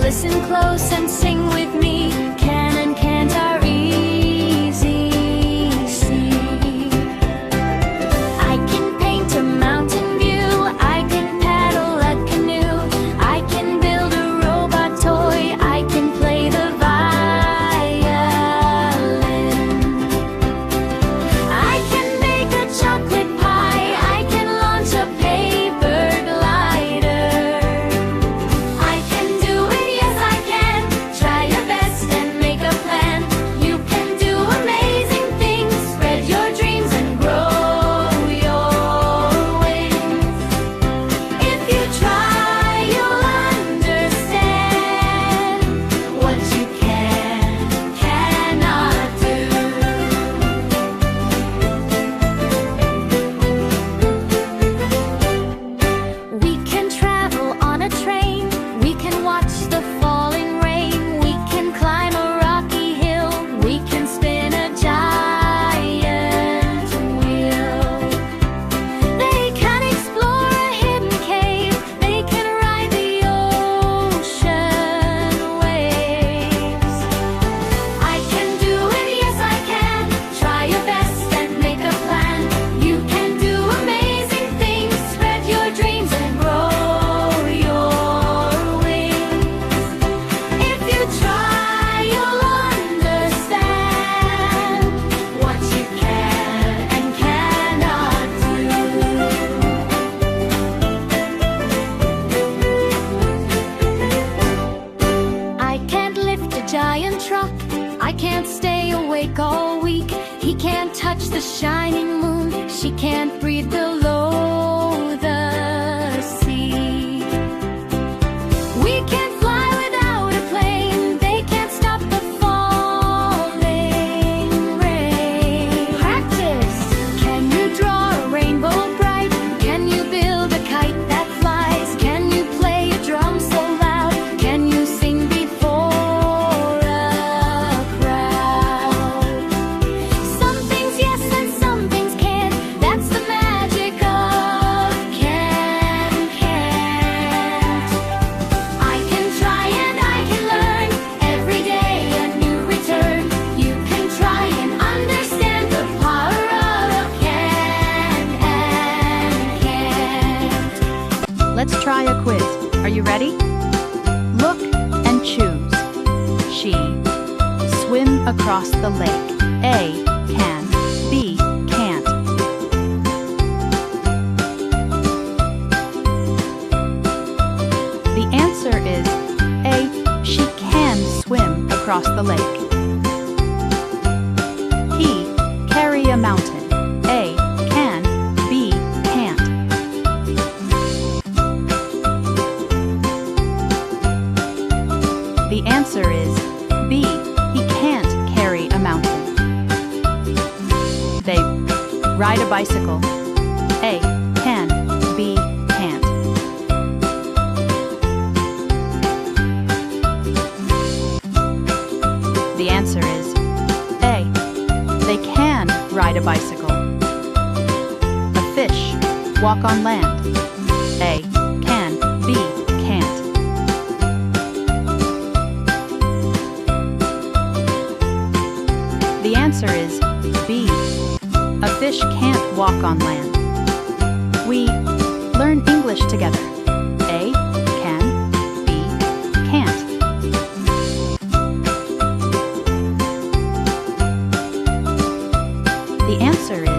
Listen close and sing with me. Can and can't are easy. See, I can paint a mountain view. I can paddle a canoe. I can build a robot toy. I can play the violin. I can bake a chocolate pie. I can launch a paper glider. I can do it, yes I can. Try your best and make a plan. You can do amazing things. Spread your dreams and grow your wings. If you try, you'll understand what you cannot do. We can travel on a train. We can watch the falling rain. We can climb a rocky hill. We can spin a giant wheel. They can explore a hidden cave. They can ride the ocean waves. I can do it, yes I can. Try your best and make a plan. You can do amazing things. Spread your dreams and grow your wings. If you try, you'll understand what you can and cannot do. I can't lift a giant truck. I can't stay awake all week. He can't touch the shining moon. She can't breathe below the sea. We can't fly without a plane. They can't stop the falling rain. Practice. Can you draw a rainbow bright? Can you build a kite that flies? Can you play a drum so loud? Can you sing before a crowd? Some things yes and some things can't. That's the magic of can't. I can try and I can learn. Every day a new return. You can try and understand the power of can and can't. Let's try a quiz. Are you ready? Look and choose. She swim across the lake. A can, B can't. The answer is A. She can swim across the lake. He carry a mountain. A can, B can't. The answer is B. He can't carry a mountain. They ride a bicycle. A can, B can't. The answer is A. They can ride a bicycle. A fish walk on land. A can, B can't. The answer is B. A fish can't walk on land. We learn English together. A can, B can't. The answer is